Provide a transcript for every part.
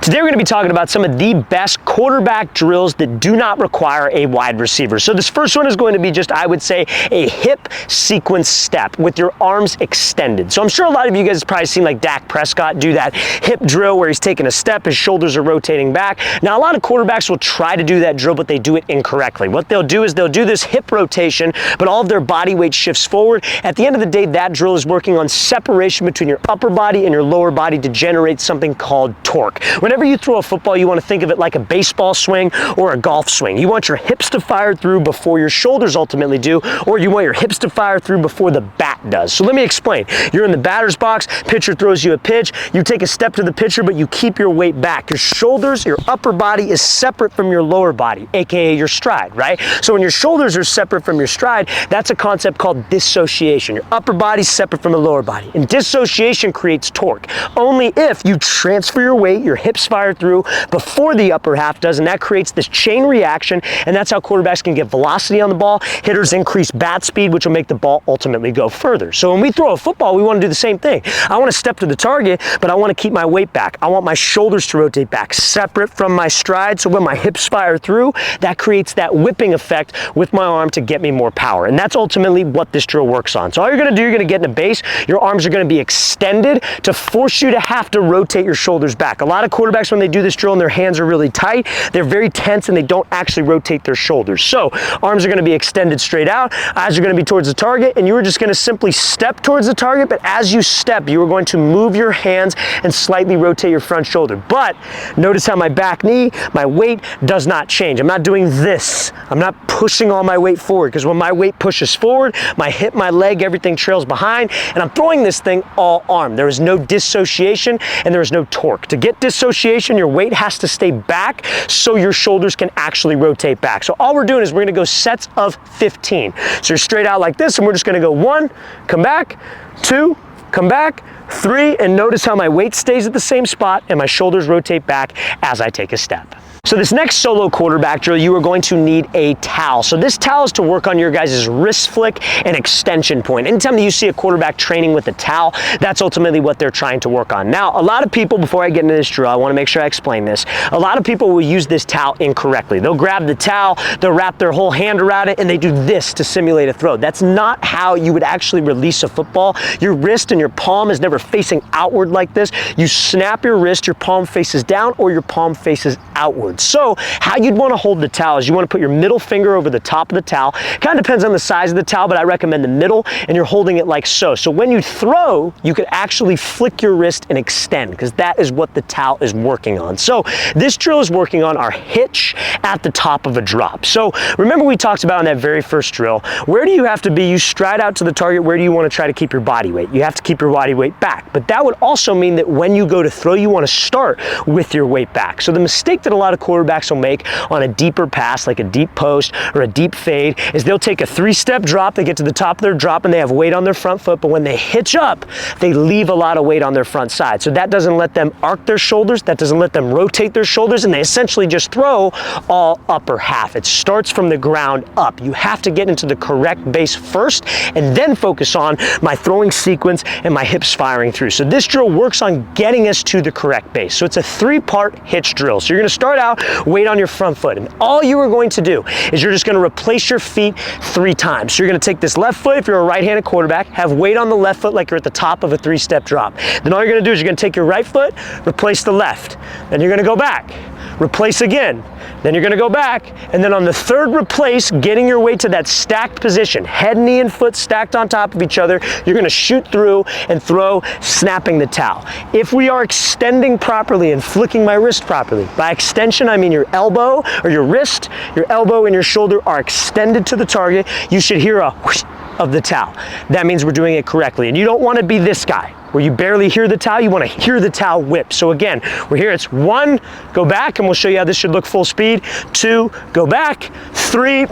Today we're going to be talking about some of the best quarterback drills that do not require a wide receiver. So this first one is going to be just, I would say, a hip sequence step with your arms extended. So I'm sure a lot of you guys have probably seen like Dak Prescott do that hip drill where he's taking a step, his shoulders are rotating back. Now a lot of quarterbacks will try to do that drill, but they do it incorrectly. What they'll do is they'll do this hip rotation, but all of their body weight shifts forward. At the end of the day, that drill is working on separation between your upper body and your lower body to generate something called torque. Whenever you throw a football, you want to think of it like a baseball swing or a golf swing. You want your hips to fire through before your shoulders ultimately do, or you want your hips to fire through before the bat does. So let me explain. You're in the batter's box, pitcher throws you a pitch, you take a step to the pitcher, but you keep your weight back. Your shoulders, your upper body is separate from your lower body, aka your stride, right? So when your shoulders are separate from your stride, that's a concept called dissociation. Your upper body's separate from the lower body. And dissociation creates torque. Only if you transfer your weight, your hips fire through before the upper half does, and that creates this chain reaction, and that's how quarterbacks can get velocity on the ball. Hitters increase bat speed, which will make the ball ultimately go further. So when we throw a football, we want to do the same thing. I want to step to the target, but I want to keep my weight back. I want my shoulders to rotate back, separate from my stride, so when my hips fire through, that creates that whipping effect with my arm to get me more power. And that's ultimately what this drill works on. So all you're going to do, you're going to get in a base, your arms are going to be extended to force you to have to rotate your shoulders back. A lot of quarterbacks, when they do this drill and their hands are really tight, they're very tense and they don't actually rotate their shoulders. So arms are going to be extended straight out, eyes are going to be towards the target, and you are just going to simply step towards the target, but as you step, you are going to move your hands and slightly rotate your front shoulder. But notice how my back knee, my weight does not change. I'm not doing this. I'm not pushing all my weight forward, because when my weight pushes forward, my hip, my leg, everything trails behind, and I'm throwing this thing all arm. There is no dissociation and there is no torque. To get dissociation, your weight has to stay back so your shoulders can actually rotate back. So all we're doing is we're going to go sets of 15. So you're straight out like this, and we're just going to go 1, come back, 2, come back, 3, and notice how my weight stays at the same spot and my shoulders rotate back as I take a step. So this next solo quarterback drill, you are going to need a towel. So this towel is to work on your guys' wrist flick and extension point. Anytime that you see a quarterback training with a towel, that's ultimately what they're trying to work on. Now, a lot of people, before I get into this drill, I want to make sure I explain this. A lot of people will use this towel incorrectly. They'll grab the towel, they'll wrap their whole hand around it, and they do this to simulate a throw. That's not how you would actually release a football. Your wrist and your palm is never facing outward like this. You snap your wrist, your palm faces down, or your palm faces outward. So how you'd want to hold the towel is you want to put your middle finger over the top of the towel. Kind of depends on the size of the towel, but I recommend the middle, and you're holding it like so. So when you throw, you could actually flick your wrist and extend, because that is what the towel is working on. So this drill is working on our hitch at the top of a drop. So remember we talked about in that very first drill, where do you have to be? You stride out to the target. Where do you want to try to keep your body weight? You have to keep your body weight back. But that would also mean that when you go to throw, you want to start with your weight back. So the mistake that a lot of quarterbacks will make on a deeper pass, like a deep post or a deep fade, is they'll take a 3-step drop, they get to the top of their drop and they have weight on their front foot, but when they hitch up, they leave a lot of weight on their front side. So that doesn't let them arc their shoulders, that doesn't let them rotate their shoulders, and they essentially just throw all upper half. It starts from the ground up. You have to get into the correct base first and then focus on my throwing sequence and my hips firing through. So this drill works on getting us to the correct base. So it's a 3-part hitch drill. So you're going to start out weight on your front foot, and all you are going to do is you're just going to replace your feet 3 times. So you're going to take this left foot, if you're a right-handed quarterback, have weight on the left foot like you're at the top of a 3-step drop. Then all you're going to do is you're going to take your right foot, replace the left, then you're going to go back, replace again, then you're going to go back, and then on the 3rd replace, getting your weight to that stacked position, head, knee, and foot stacked on top of each other, you're going to shoot through and throw, snapping the towel. If we are extending properly and flicking my wrist properly, by extension I mean your elbow or your wrist, your elbow and your shoulder are extended to the target, you should hear a whoosh of the towel. That means we're doing it correctly. And you don't want to be this guy where you barely hear the towel, you want to hear the towel whip. So again, we're here, it's 1, go back, and we'll show you how this should look full speed, 2, go back, 3,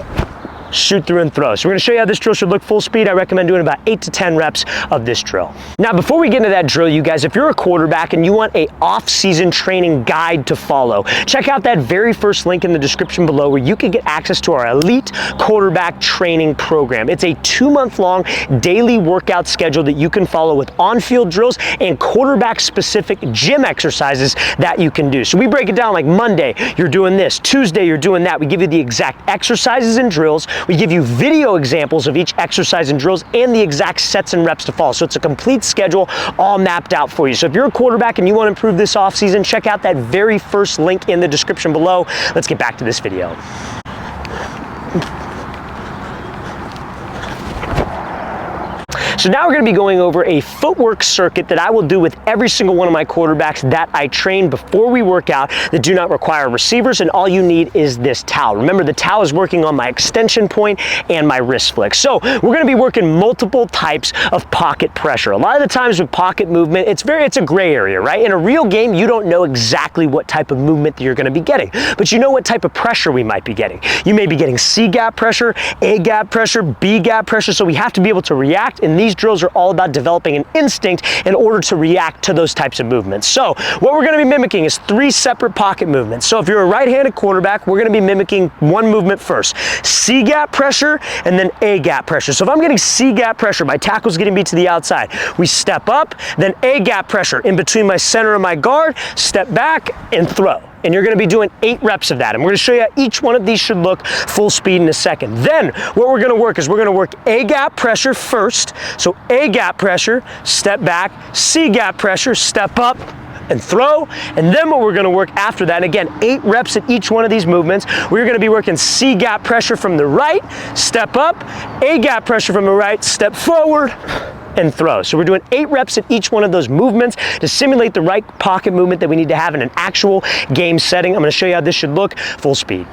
shoot through and throw. So we're gonna show you how this drill should look full speed. I recommend doing about 8 to 10 reps of this drill. Now, before we get into that drill, you guys, if you're a quarterback and you want a off-season training guide to follow, check out that very first link in the description below where you can get access to our elite quarterback training program. It's a 2-month-long daily workout schedule that you can follow with on-field drills and quarterback-specific gym exercises that you can do. So we break it down like Monday, you're doing this. Tuesday, you're doing that. We give you the exact exercises and drills. We give you video examples of each exercise and drills and the exact sets and reps to follow. So it's a complete schedule all mapped out for you. So if you're a quarterback and you want to improve this offseason, check out that very first link in the description below. Let's get back to this video. So now we're going to be going over a footwork circuit that I will do with every single one of my quarterbacks that I train before we work out that do not require receivers, and all you need is this towel. Remember, the towel is working on my extension point and my wrist flick. So we're going to be working multiple types of pocket pressure. A lot of the times with pocket movement, it's a gray area, right? In a real game, you don't know exactly what type of movement that you're going to be getting, but you know what type of pressure we might be getting. You may be getting C gap pressure, A gap pressure, B gap pressure, so we have to be able to react, and these drills are all about developing an instinct in order to react to those types of movements. So what we're going to be mimicking is 3 separate pocket movements. So if you're a right-handed quarterback, we're going to be mimicking one movement first. C gap pressure and then A gap pressure. So if I'm getting C gap pressure, my tackle's getting me to the outside. We step up, then A gap pressure in between my center and my guard, step back and throw. And you're going to be doing 8 reps of that. And we're going to show you how each one of these should look full speed in a second. Then what we're going to work is we're going to work A gap pressure first. So A gap pressure, step back, C gap pressure, step up and throw. And then what we're going to work after that, again, 8 reps at each one of these movements, we're going to be working C gap pressure from the right, step up, A gap pressure from the right, step forward, and throw. So we're doing 8 reps at each one of those movements to simulate the right pocket movement that we need to have in an actual game setting. I'm going to show you how this should look full speed.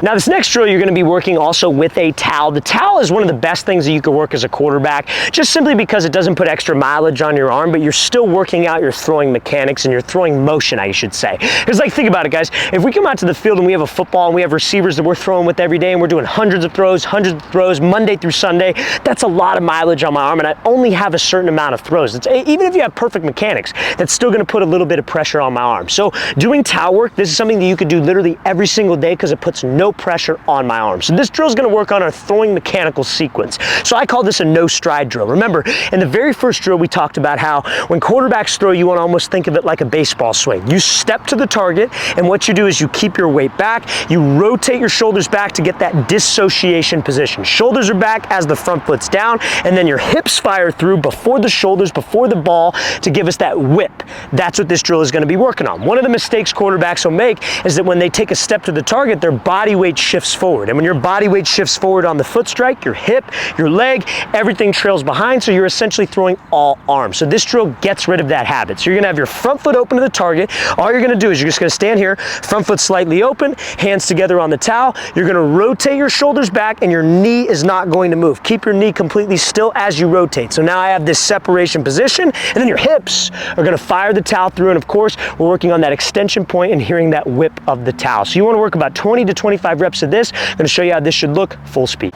Now this next drill, you're going to be working also with a towel. The towel is one of the best things that you can work as a quarterback, just simply because it doesn't put extra mileage on your arm, but you're still working out your throwing mechanics and your throwing motion, I should say. Because like, think about it, guys. If we come out to the field and we have a football and we have receivers that we're throwing with every day and we're doing hundreds of throws, Monday through Sunday, that's a lot of mileage on my arm, and I only have a certain amount of throws. Even if you have perfect mechanics, that's still going to put a little bit of pressure on my arm. So doing towel work, this is something that you could do literally every single day because it puts no pressure on my arm. So this drill is going to work on our throwing mechanical sequence. So I call this a no stride drill. Remember, in the very first drill, we talked about how when quarterbacks throw, you want to almost think of it like a baseball swing. You step to the target, and what you do is you keep your weight back, you rotate your shoulders back to get that dissociation position. Shoulders are back as the front foot's down, and then your hips fire through before the shoulders, before the ball, to give us that whip. That's what this drill is going to be working on. One of the mistakes quarterbacks will make is that when they take a step to the target, their body weight shifts forward. And when your body weight shifts forward on the foot strike, your hip, your leg, everything trails behind, so you're essentially throwing all arms. So this drill gets rid of that habit. So you're going to have your front foot open to the target. All you're going to do is you're just going to stand here, front foot slightly open, hands together on the towel. You're going to rotate your shoulders back, and your knee is not going to move. Keep your knee completely still as you rotate. So now I have this separation position, and then your hips are going to fire the towel through, and of course, we're working on that extension point and hearing that whip of the towel. So you want to work about 20 to 25 reps of this. I'm going to show you how this should look full speed.